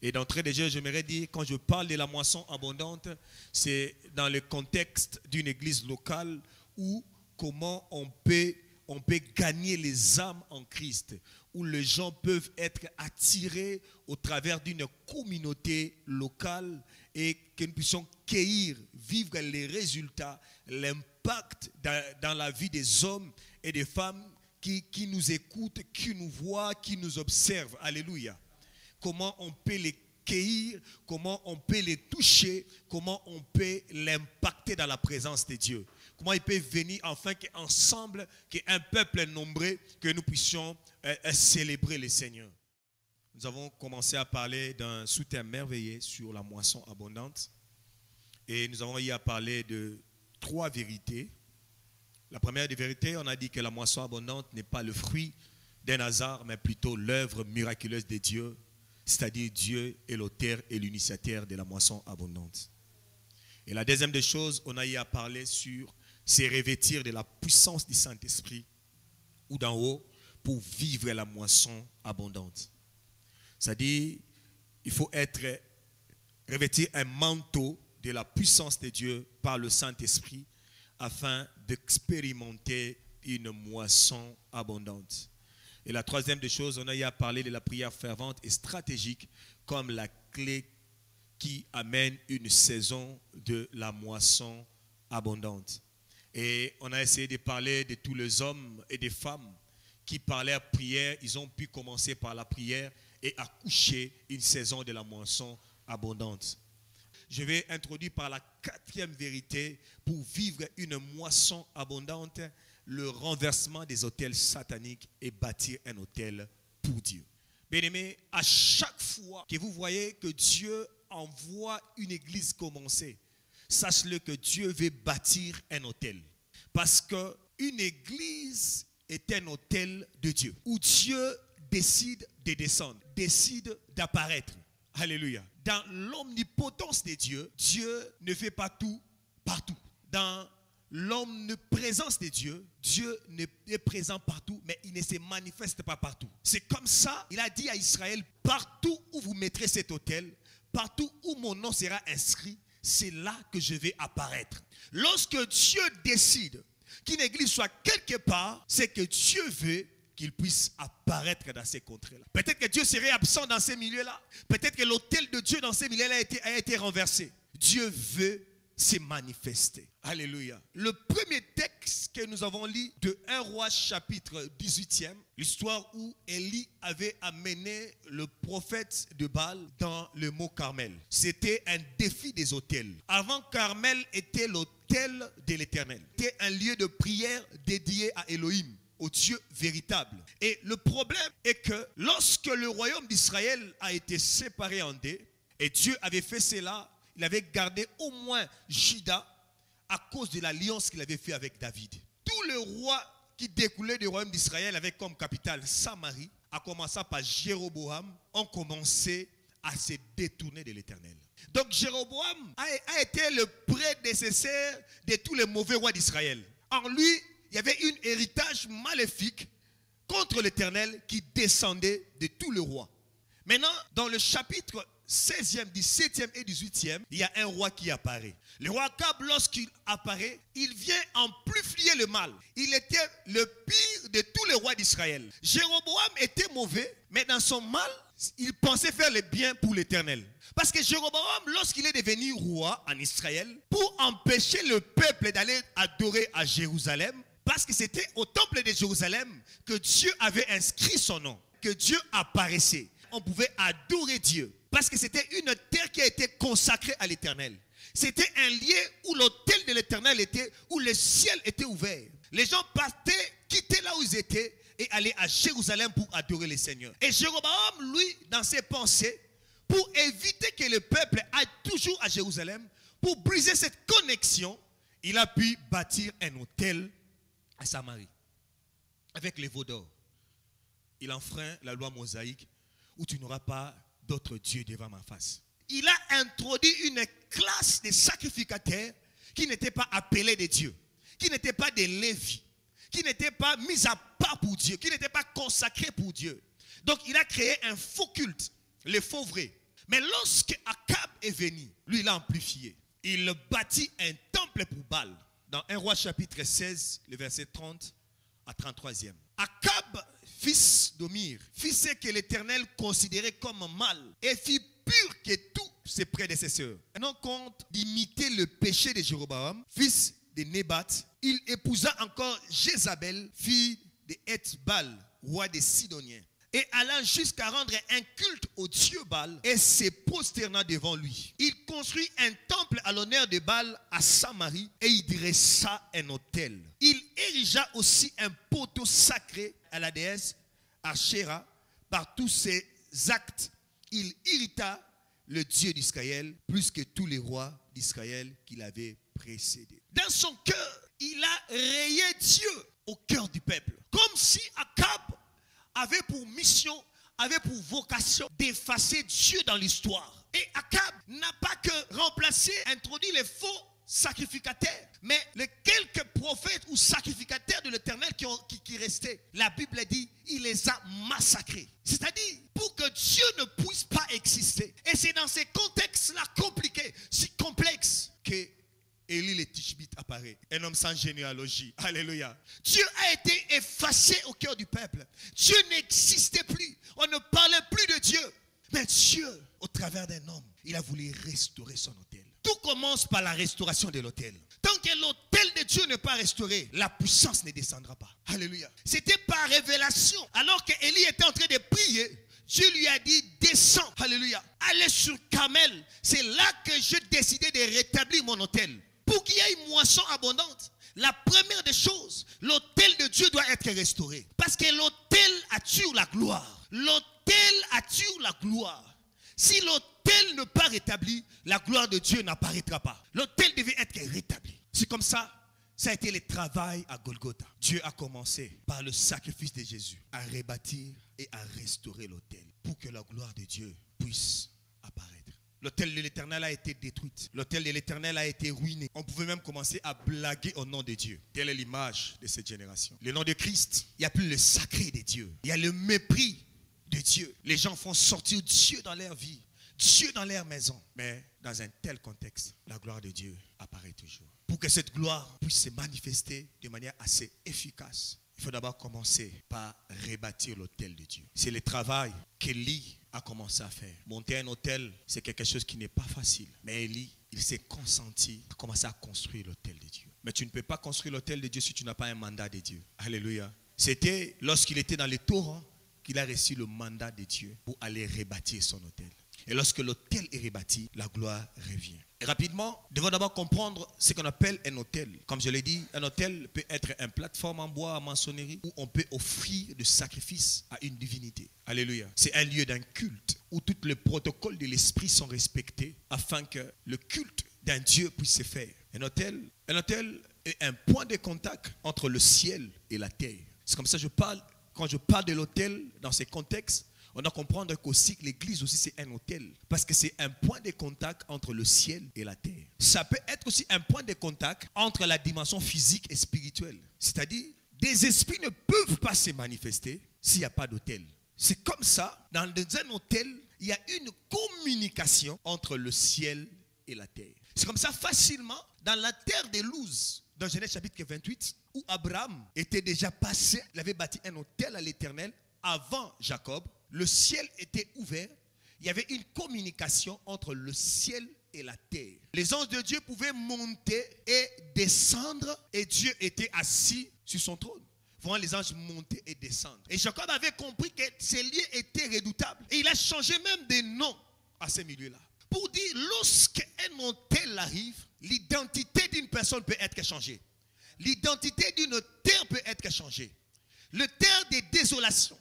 Et d'entrée de jeu, j'aimerais dire, quand je parle de la moisson abondante, c'est dans le contexte d'une église locale où comment on peut gagner les âmes en Christ, où les gens peuvent être attirés au travers d'une communauté locale et que nous puissions cueillir, vivre les résultats, l'impact dans la vie des hommes et des femmes qui nous écoutent, qui nous voient, qui nous observent. Alléluia. Comment on peut les cueillir, comment on peut les toucher, comment on peut l'impacter dans la présence de Dieu. Comment ils peuvent venir afin qu'ensemble, qu'un peuple nombreux, que nous puissions célébrer le Seigneur. Nous avons commencé à parler d'un sous-thème merveilleux sur la moisson abondante. Et nous avons eu à parler de 3 vérités. La première des vérités, on a dit que la moisson abondante n'est pas le fruit d'un hasard, mais plutôt l'œuvre miraculeuse de Dieu, c'est-à-dire Dieu est l'auteur et l'initiateur de la moisson abondante. Et la deuxième des choses, on a eu à parler sur se revêtir de la puissance du Saint-Esprit ou d'en haut pour vivre la moisson abondante. C'est-à-dire, il faut revêtir un manteau de la puissance de Dieu par le Saint-Esprit afin d'expérimenter une moisson abondante. Et la troisième des choses, on a eu à parler de la prière fervente et stratégique comme la clé qui amène une saison de la moisson abondante. Et on a essayé de parler de tous les hommes et des femmes qui par leur prière, ils ont pu commencer par la prière et accoucher une saison de la moisson abondante. Je vais introduire par la 4e vérité pour vivre une moisson abondante, le renversement des autels sataniques et bâtir un autel pour Dieu. Bien-aimés, à chaque fois que vous voyez que Dieu envoie une église commencer, sache-le que Dieu veut bâtir un autel. Parce qu'une église est un autel de Dieu, où Dieu décide de descendre, décide d'apparaître. Alléluia. Dans l'omnipotence de Dieu, Dieu ne fait pas tout partout. Dans l'omniprésence de Dieu, Dieu est présent partout, mais il ne se manifeste pas partout. C'est comme ça, il a dit à Israël, partout où vous mettrez cet autel, partout où mon nom sera inscrit, c'est là que je vais apparaître. Lorsque Dieu décide qu'une église soit quelque part, c'est que Dieu veut qu'il puisse apparaître dans ces contrées-là. Peut-être que Dieu serait absent dans ces milieux-là. Peut-être que l'autel de Dieu dans ces milieux-là a été renversé. Dieu veut se manifester. Alléluia. Le premier texte que nous avons lu de 1 Roi chapitre 18e, l'histoire où Élie avait amené le prophète de Baal dans le mont Carmel. C'était un défi des autels. Avant, Carmel était l'autel de l'Éternel. C'était un lieu de prière dédié à Elohim, au Dieu véritable. Et le problème est que lorsque le royaume d'Israël a été séparé en deux, et Dieu avait fait cela, il avait gardé au moins Juda à cause de l'alliance qu'il avait fait avec David. Tous les rois qui découlaient du royaume d'Israël avec comme capitale Samarie, à commencer par Jéroboam, ont commencé à se détourner de l'Éternel. Donc Jéroboam a été le prédécesseur de tous les mauvais rois d'Israël. En lui, il y avait un héritage maléfique contre l'Éternel qui descendait de tous les rois. Maintenant, dans le chapitre 16e, 17e et 18e, il y a un roi qui apparaît. Le roi Akab, lorsqu'il apparaît, il vient amplifier le mal. Il était le pire de tous les rois d'Israël. Jéroboam était mauvais, mais dans son mal, il pensait faire le bien pour l'Éternel. Parce que Jéroboam, lorsqu'il est devenu roi en Israël, pour empêcher le peuple d'aller adorer à Jérusalem, parce que c'était au temple de Jérusalem que Dieu avait inscrit son nom, que Dieu apparaissait. On pouvait adorer Dieu. Parce que c'était une terre qui a été consacrée à l'Éternel. C'était un lieu où l'autel de l'Éternel était, où le ciel était ouvert. Les gens partaient, quittaient là où ils étaient et allaient à Jérusalem pour adorer le Seigneur. Et Jéroboam, lui, dans ses pensées, pour éviter que le peuple aille toujours à Jérusalem, pour briser cette connexion, il a pu bâtir un autel à Samarie avec les veaux d'or. Il enfreint la loi mosaïque où tu n'auras pas d'autres dieux devant ma face. Il a introduit une classe de sacrificateurs qui n'étaient pas appelés des dieux, qui n'étaient pas des Lévis, qui n'étaient pas mis à part pour Dieu, qui n'étaient pas consacrés pour Dieu. Donc il a créé un faux culte, les faux vrais. Mais lorsque Akab est venu, lui il a amplifié. Il bâtit un temple pour Baal. Dans 1 Roi chapitre 16, le verset 30 à 33e. Akab, fils d'Omir, fit ce que l'Éternel considérait comme mal et fit pur que tous ses prédécesseurs. Tenant compte d'imiter le péché de Jéroboam, fils de Nébat, il épousa encore Jézabel, fille de Ethbal, roi des Sidoniens, et alla jusqu'à rendre un culte au dieu Baal et se prosterna devant lui. Il construit un temple à l'honneur de Baal à Samarie et il dressa un autel. Il érigea aussi un poteau sacré à la déesse Ashéra. Par tous ses actes, il irrita le Dieu d'Israël plus que tous les rois d'Israël qui l'avaient précédé. Dans son cœur, il a rayé Dieu au cœur du peuple. Comme si Akab avait pour mission, avait pour vocation d'effacer Dieu dans l'histoire. Et Akab n'a pas que remplacé, introduit les faux sacrificataires, mais les quelques prophètes ou sacrificataires de l'Éternel qui restaient. La Bible dit, il les a massacrés. C'est-à-dire, pour que Dieu ne puisse pas exister. Et c'est dans ces contextes-là compliqués, si complexes, que Élie le Tishbite apparaît. Un homme sans généalogie. Alléluia. Dieu a été effacé au cœur du peuple. Dieu n'existait plus. On ne parlait plus de Dieu. Mais Dieu, au travers d'un homme, il a voulu restaurer son autel. Tout commence par la restauration de l'autel. Tant que l'autel de Dieu n'est pas restauré, la puissance ne descendra pas. Alléluia. C'était par révélation. Alors qu'Élie était en train de prier, Dieu lui a dit, descends. Alléluia. Allez sur Carmel. C'est là que j'ai décidé de rétablir mon autel. Pour qu'il y ait une moisson abondante, la première des choses, l'autel de Dieu doit être restauré. Parce que l'autel attire la gloire. L'autel attire la gloire. Si l'autel n'est pas rétabli, la gloire de Dieu n'apparaîtra pas. L'autel devait être rétabli. C'est comme ça, ça a été le travail à Golgotha. Dieu a commencé par le sacrifice de Jésus à rebâtir et à restaurer l'autel pour que la gloire de Dieu puisse apparaître. L'autel de l'Éternel a été détruit. L'autel de l'Éternel a été ruiné. On pouvait même commencer à blaguer au nom de Dieu. Telle est l'image de cette génération. Le nom de Christ, il n'y a plus le sacré de Dieu. Il y a le mépris de Dieu. Les gens font sortir Dieu dans leur vie, Dieu dans leur maison. Mais dans un tel contexte, la gloire de Dieu apparaît toujours. Pour que cette gloire puisse se manifester de manière assez efficace, il faut d'abord commencer par rebâtir l'autel de Dieu. C'est le travail qu'Élie a commencé à faire. Monter un autel, c'est quelque chose qui n'est pas facile. Mais Élie, il s'est consenti à commencer à construire l'autel de Dieu. Mais tu ne peux pas construire l'autel de Dieu si tu n'as pas un mandat de Dieu. Alléluia. C'était lorsqu'il était dans les torrents qu'il a reçu le mandat de Dieu pour aller rebâtir son autel. Et lorsque l'autel est rebâti, la gloire revient. Et rapidement, nous devons d'abord comprendre ce qu'on appelle un autel. Comme je l'ai dit, un autel peut être une plateforme en bois, en maçonnerie, où on peut offrir des sacrifices à une divinité. Alléluia. C'est un lieu d'un culte où tous les protocoles de l'esprit sont respectés afin que le culte d'un Dieu puisse se faire. Un autel est un point de contact entre le ciel et la terre. C'est comme ça que quand je parle de l'autel dans ces contextes, on doit comprendre qu'aussi l'église aussi c'est un autel. Parce que c'est un point de contact entre le ciel et la terre. Ça peut être aussi un point de contact entre la dimension physique et spirituelle. C'est-à-dire, des esprits ne peuvent pas se manifester s'il n'y a pas d'autel. C'est comme ça, dans un autel, il y a une communication entre le ciel et la terre. C'est comme ça facilement, dans la terre de Luz, dans Genèse chapitre 28, où Abraham était déjà passé, il avait bâti un autel à l'Éternel avant Jacob. Le ciel était ouvert. Il y avait une communication entre le ciel et la terre. Les anges de Dieu pouvaient monter et descendre et Dieu était assis sur son trône. Voyant les anges monter et descendre. Et Jacob avait compris que ces lieux étaient redoutables. Et il a changé même de nom à ces milieux-là. Pour dire, lorsqu'un autel arrive, l'identité d'une personne peut être changée. L'identité d'une terre peut être changée. Le terre de désolation,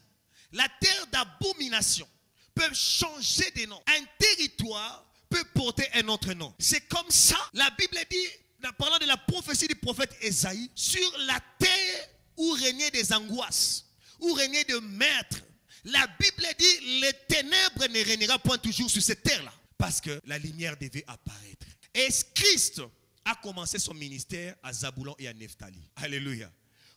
la terre d'abomination peuvent changer de nom. Un territoire peut porter un autre nom. C'est comme ça, la Bible dit, en parlant de la prophétie du prophète Ésaïe, sur la terre où régnaient des angoisses, où régnaient des maîtres. La Bible dit, les ténèbres ne régnera point toujours sur cette terre-là. Parce que la lumière devait apparaître. Et Christ a commencé son ministère à Zabulon et à Nephtali. Alléluia.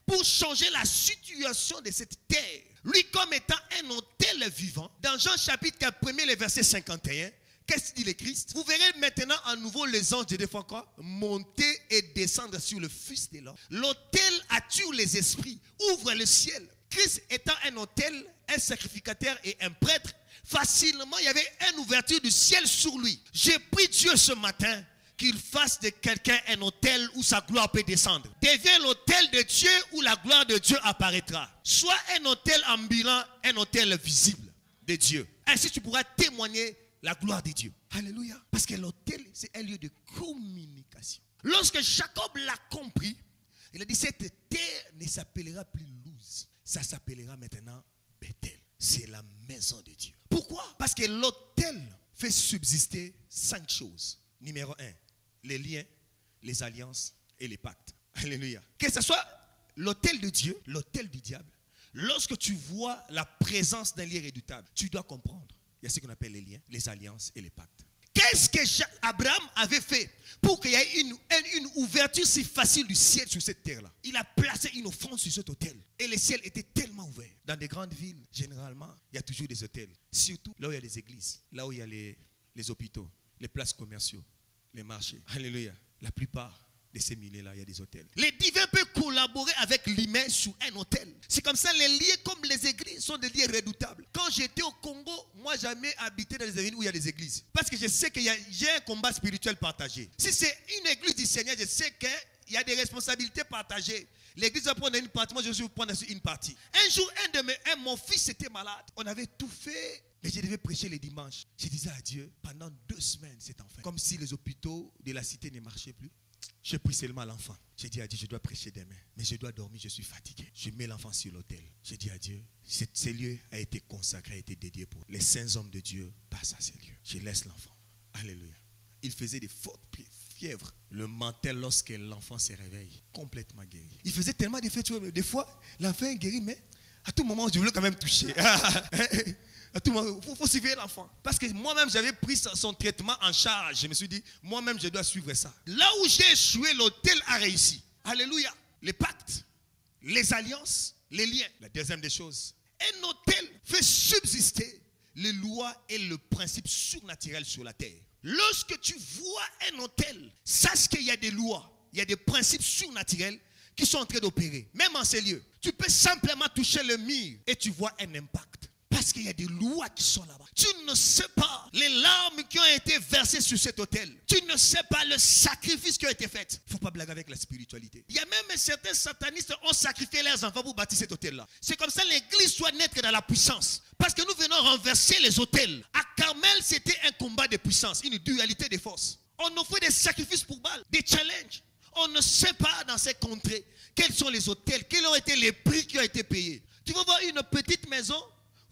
Pour changer la situation de cette terre. Lui comme étant un autel vivant. Dans Jean chapitre 1, le verset 51, qu'est-ce qu'il dit le Christ? Vous verrez maintenant à nouveau les anges de Dieu font quoi? Monter et descendre sur le Fils de l'homme. L'autel attire les esprits, ouvre le ciel. Christ étant un autel, un sacrificateur et un prêtre, facilement il y avait une ouverture du ciel sur lui. J'ai pris Dieu ce matin qu'il fasse de quelqu'un un autel où sa gloire peut descendre. Deviens l'autel de Dieu où la gloire de Dieu apparaîtra. Soit un autel ambulant, un autel visible de Dieu. Ainsi tu pourras témoigner la gloire de Dieu. Alléluia. Parce que l'autel, c'est un lieu de communication. Lorsque Jacob l'a compris, il a dit, cette terre ne s'appellera plus Luz. Ça s'appellera maintenant Bethel. C'est la maison de Dieu. Pourquoi? Parce que l'autel fait subsister 5 choses. Numéro 1, les liens, les alliances et les pactes. Alléluia. Que ce soit l'autel de Dieu, l'autel du diable, lorsque tu vois la présence d'un lien redoutable, tu dois comprendre. Il y a ce qu'on appelle les liens, les alliances et les pactes. Qu'est-ce que Abraham avait fait pour qu'il y ait une ouverture si facile du ciel sur cette terre-là? Il a placé une offrande sur cet hôtel. Et le ciel était tellement ouvert. Dans des grandes villes, généralement, il y a toujours des hôtels. Surtout là où il y a les églises, là où il y a les hôpitaux, les places commerciaux, les marchés. Alléluia. La plupart de ces milieux-là, il y a des hôtels. Les divins peuvent collaborer avec l'humain sur un hôtel. C'est comme ça, les lieux comme les églises sont des lieux redoutables. Quand j'étais au Congo, moi, jamais habité dans des villes où il y a des églises. Parce que je sais qu'il y a un combat spirituel partagé. Si c'est une église du Seigneur, je sais qu'il y a des responsabilités partagées. L'église va prendre une partie, moi je vais prendre une partie. Un jour, mon fils était malade. On avait tout fait. Mais je devais prêcher les dimanches. Je disais à Dieu, pendant 2 semaines, c'est enfin. Comme si les hôpitaux de la cité ne marchaient plus. J'ai pris seulement l'enfant. J'ai dit à Dieu, je dois prêcher demain. Mais je dois dormir, je suis fatigué. Je mets l'enfant sur l'autel. J'ai dit à Dieu, ce lieu a été consacré, a été dédié pour les saints hommes de Dieu. Passe à ces lieux. Je laisse l'enfant. Alléluia. Il faisait des fortes fièvres. Le mental, lorsque l'enfant se réveille, complètement guéri. Il faisait tellement de fièvres. Des fois, l'enfant est guéri, mais à tout moment, je voulais quand même toucher. À tout moment, il faut suivre l'enfant. Parce que moi-même, j'avais pris son traitement en charge. Je me suis dit, moi-même, je dois suivre ça. Là où j'ai échoué, l'autel a réussi. Alléluia. Les pactes, les alliances, les liens. La deuxième des choses, un autel fait subsister les lois et le principe surnaturel sur la terre. Lorsque tu vois un autel, sache qu'il y a des lois, il y a des principes surnaturels qui sont en train d'opérer. Même en ces lieux, tu peux simplement toucher le mur et tu vois un impact. Parce qu'il y a des lois qui sont là-bas. Tu ne sais pas les larmes qui ont été versées sur cet autel. Tu ne sais pas le sacrifice qui a été fait. Il ne faut pas blaguer avec la spiritualité. Il y a même certains satanistes qui ont sacrifié leurs enfants pour bâtir cet autel-là. C'est comme ça que l'église doit naître dans la puissance. Parce que nous venons renverser les autels. À Carmel, c'était un combat de puissance, une dualité de force. On offrait des sacrifices pour Baal, des challenges. On ne sait pas dans ces contrées quels sont les autels, quels ont été les prix qui ont été payés. Tu vas voir une petite maison.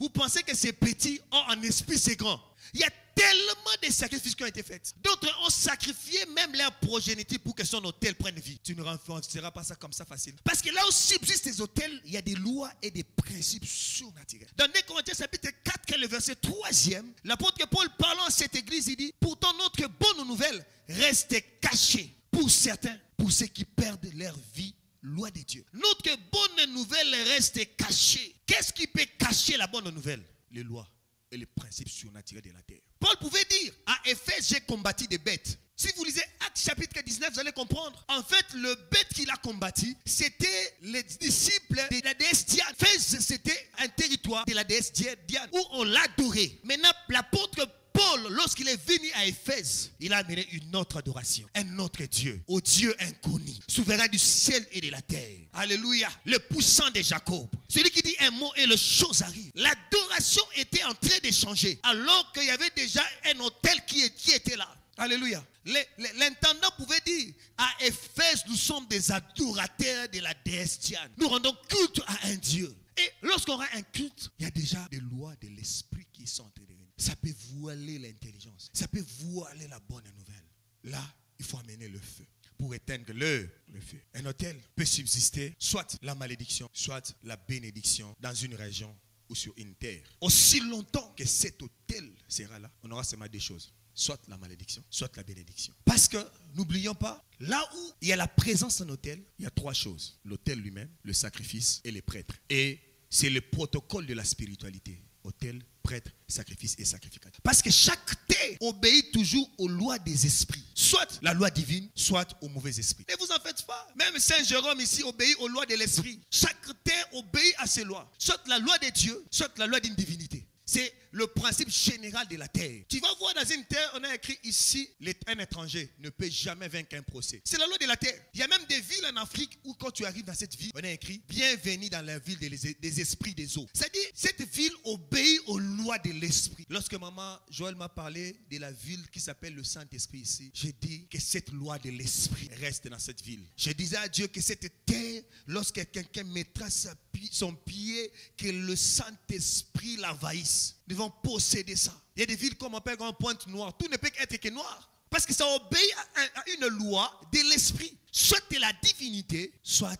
Vous pensez que c'est petit, en esprit c'est grand. Il y a tellement de sacrifices qui ont été faits. D'autres ont sacrifié même leur progéniture pour que son hôtel prenne vie. Tu ne renforceras pas ça comme ça facile. Parce que là où subsistent les hôtels, il y a des lois et des principes surnaturels. Dans 2 Corinthiens chapitre 4, qui est le verset 3e, l'apôtre Paul parlant à cette église, il dit, pourtant notre bonne nouvelle reste cachée pour certains, pour ceux qui perdent leur vie. Loi de Dieu. Notre bonne nouvelle reste cachée. Qu'est-ce qui peut cacher la bonne nouvelle? Les lois et les principes surnaturels de la terre. Paul pouvait dire, à Éphèse, j'ai combattu des bêtes. Si vous lisez Actes chapitre 19, vous allez comprendre. En fait, le bête qu'il a combattu, c'était les disciples de la déesse Diane. Éphèse, c'était un territoire de la déesse Diane où on l'adorait. Maintenant, l'apôtre Paul, lorsqu'il est venu à Éphèse, il a amené une autre adoration, un autre Dieu, au Dieu inconnu, souverain du ciel et de la terre. Alléluia, le puissant de Jacob. Celui qui dit un mot et les choses arrivent. L'adoration était en train de changer, alors qu'il y avait déjà un autel qui était là. Alléluia. L'intendant pouvait dire, à Éphèse, nous sommes des adorateurs de la déesse Diane. Nous rendons culte à un Dieu. Et lorsqu'on rend un culte, il y a déjà des lois de l'esprit qui sont en train de venir. Ça peut voiler l'intelligence. Ça peut voiler la bonne nouvelle. Là, il faut amener le feu pour éteindre le feu. Un autel peut subsister soit la malédiction, soit la bénédiction dans une région ou sur une terre. Aussi longtemps que cet autel sera là, on aura seulement 2 choses. Soit la malédiction, soit la bénédiction. Parce que, n'oublions pas, là où il y a la présence d'un autel, il y a 3 choses. L'autel lui-même, le sacrifice et les prêtres. Et c'est le protocole de la spiritualité. autel, prêtre, sacrifice et sacrificateur. Parce que chaque terre obéit toujours aux lois des esprits. Soit la loi divine, soit au mauvais esprit. Ne vous en faites pas. Même Saint Jérôme ici obéit aux lois de l'esprit. Chaque terre obéit à ces lois. Soit la loi de Dieu, soit la loi d'une divinité. C'est le principe général de la terre. Tu vas voir dans une terre, on a écrit ici, un étranger ne peut jamais vaincre un procès. C'est la loi de la terre. Il y a même des villes en Afrique où quand tu arrives dans cette ville, on a écrit, bienvenue dans la ville des esprits des eaux. C'est-à-dire, cette ville obéit aux lois de l'esprit. Lorsque maman Joël m'a parlé de la ville qui s'appelle le Saint-Esprit ici, j'ai dit que cette loi de l'esprit reste dans cette ville. Je disais à Dieu que cette terre, lorsque quelqu'un mettra son pied, que le Saint-Esprit l'envahisse. Nous devons posséder ça. Il y a des villes comme on appelle en Pointe-Noire. Tout ne peut être que noir. Parce que ça obéit à une loi de l'esprit. Soit de la divinité, soit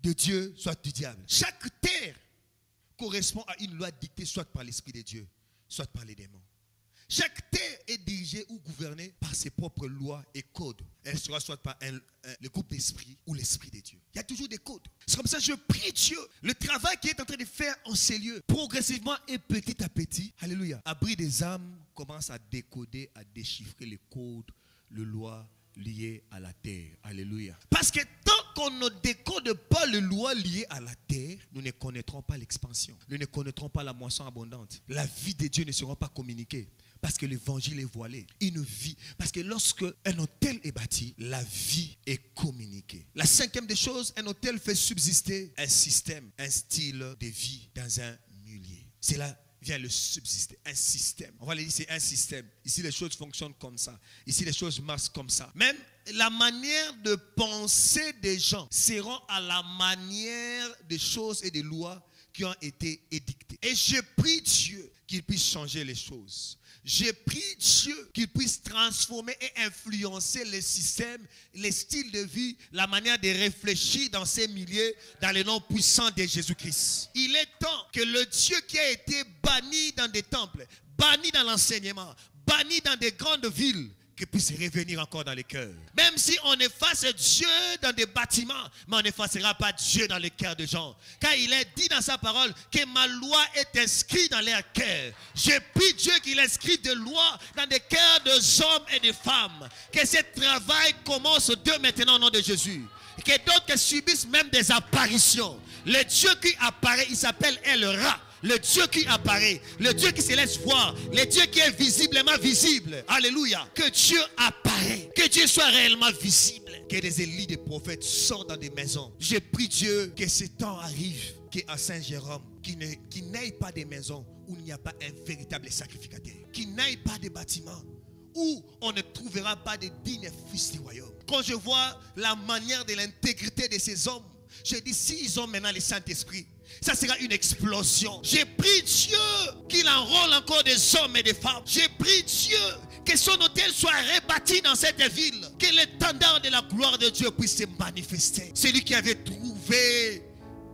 de Dieu, soit du diable. Chaque terre correspond à une loi dictée soit par l'esprit de Dieu, soit par les démons. Chaque terre est dirigée ou gouvernée par ses propres lois et codes. Elle sera soit par le groupe d'esprit ou l'esprit de Dieu. Il y a toujours des codes. C'est comme ça que je prie Dieu. Le travail qu'il est en train de faire en ces lieux, progressivement et petit à petit, alléluia, abri des âmes commence à décoder, à déchiffrer les codes, les lois liées à la terre. Alléluia. Parce que tant qu'on ne décode pas les lois liées à la terre, nous ne connaîtrons pas l'expansion. Nous ne connaîtrons pas la moisson abondante. La vie de Dieu ne sera pas communiquée. Parce que l'évangile est voilé. Une vie. Parce que lorsque un hôtel est bâti, la vie est communiquée. La cinquième des choses, un hôtel fait subsister un système, un style de vie dans un milieu. C'est là vient le subsister, un système. On va le dire, c'est un système. Ici, les choses fonctionnent comme ça. Ici, les choses marchent comme ça. Même la manière de penser des gens seront à la manière des choses et des lois qui ont été édictées. Et je prie Dieu qu'il puisse changer les choses. Je prie Dieu qu'il puisse transformer et influencer les systèmes, les styles de vie, la manière de réfléchir dans ces milieux, dans le nom puissant de Jésus-Christ. Il est temps que le Dieu qui a été banni dans des temples, banni dans l'enseignement, banni dans des grandes villes, qu'il puisse revenir encore dans les cœurs. Même si on efface Dieu dans des bâtiments, mais on n'effacera pas Dieu dans les cœurs des gens. Car il est dit dans sa parole que ma loi est inscrite dans leurs cœurs. Je prie Dieu qu'il inscrit des lois dans les cœurs des hommes et des femmes. Que ce travail commence dès maintenant au nom de Jésus. Que d'autres subissent même des apparitions. Le Dieu qui apparaît, il s'appelle El-Ra. Le Dieu qui apparaît, le Dieu qui se laisse voir, le Dieu qui est visiblement visible. Alléluia. Que Dieu apparaît, que Dieu soit réellement visible. Que des élites des prophètes sortent dans des maisons. Je prie Dieu que ce temps arrive, qu'à Saint-Jérôme, qu'il n'aille pas des maisons où il n'y a pas un véritable sacrificateur. Qu'il n'aille pas des bâtiments où on ne trouvera pas de dignes fils du royaume. Quand je vois la manière de l'intégrité de ces hommes, je dis, s'ils ont maintenant le Saint-Esprit, ça sera une explosion. J'ai prié Dieu qu'il enrôle encore des hommes et des femmes. J'ai prié Dieu que son hôtel soit rebâti dans cette ville. Que l'étendard de la gloire de Dieu puisse se manifester. Celui qui avait trouvé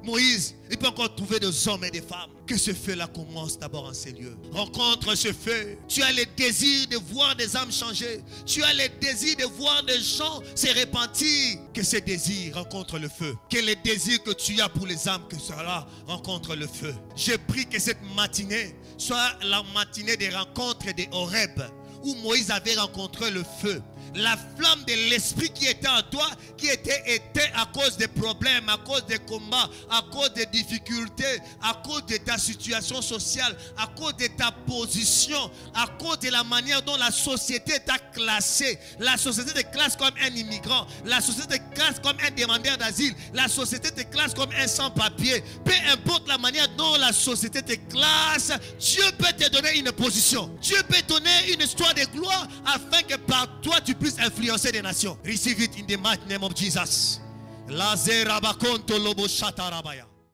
Moïse, il peut encore trouver des hommes et des femmes. Que ce feu-là commence d'abord en ces lieux. Rencontre ce feu. Tu as le désir de voir des âmes changer. Tu as le désir de voir des gens se repentir. Que ce désir rencontre le feu. Que le désir que tu as pour les âmes, que cela rencontre le feu. Je prie que cette matinée soit la matinée des rencontres des Horeb, où Moïse avait rencontré le feu. La flamme de l'esprit qui était en toi, qui était éteinte à cause des problèmes, à cause des combats, à cause des difficultés, à cause de ta situation sociale, à cause de ta position, à cause de la manière dont la société t'a classé. La société te classe comme un immigrant, la société te classe comme un demandeur d'asile, la société te classe comme un sans-papier. Peu importe la manière dont la société te classe, Dieu peut te donner une position. Dieu peut te donner une histoire de gloire afin que par toi tu puisses influencer des nations. Receive it in the mighty name of Jesus.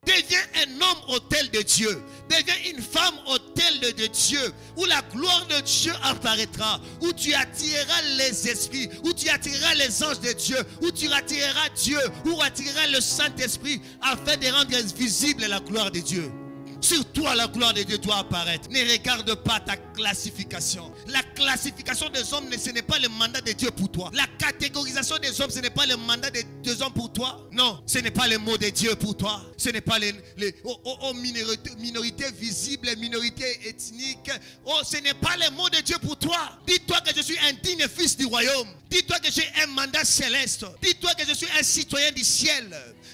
Deviens un homme autel de Dieu. Deviens une femme autel de Dieu. Où la gloire de Dieu apparaîtra. Où tu attireras les esprits. Où tu attireras les anges de Dieu. Où tu attireras Dieu. Où attireras le Saint-Esprit afin de rendre visible la gloire de Dieu. Sur toi, la gloire de Dieu doit apparaître. Ne regarde pas ta classification. La classification des hommes, ce n'est pas le mandat de Dieu pour toi. La catégorisation des hommes, ce n'est pas le mandat des hommes pour toi. Non, ce n'est pas le mot de Dieu pour toi. Ce n'est pas les minorités visibles, les minorités ethniques. Oh, ce n'est pas le mot de Dieu pour toi. Dis-toi que je suis un digne fils du royaume. Dis-toi que j'ai un mandat céleste. Dis-toi que je suis un citoyen du ciel.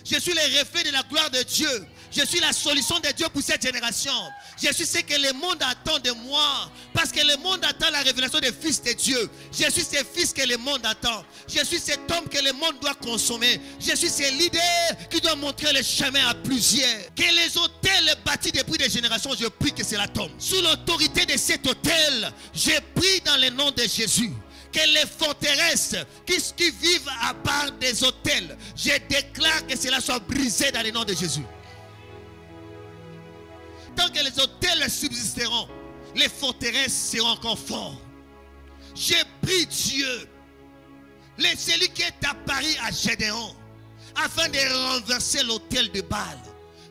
Je suis le reflet de la gloire de Dieu. Je suis la solution de Dieu pour cette génération. Je suis ce que le monde attend de moi. Parce que le monde attend la révélation des fils de Dieu. Je suis ce fils que le monde attend. Je suis cet homme que le monde doit consommer. Je suis ce leader qui doit montrer le chemin à plusieurs. Que les hôtels bâtis depuis des générations, je prie que cela tombe. Sous l'autorité de cet hôtel, je prie dans le nom de Jésus. Que les forteresses qui vivent à part des hôtels, je déclare que cela soit brisé dans le nom de Jésus. Tant que les hôtels subsisteront, les forteresses seront encore fortes. Je prie Dieu, celui qui est apparu à Gédéon, afin de renverser l'hôtel de Baal.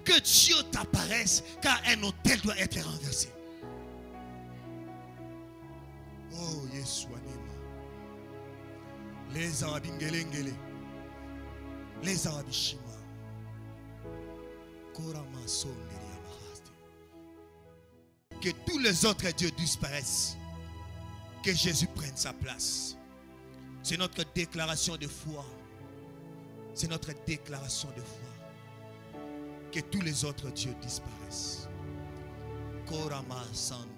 Que Dieu t'apparaisse, car un hôtel doit être renversé. Oh, Yeshua. Les Arabingelengele, les Arabishima, que tous les autres dieux disparaissent, que Jésus prenne sa place. C'est notre déclaration de foi. C'est notre déclaration de foi. Que tous les autres dieux disparaissent. Korama Sande.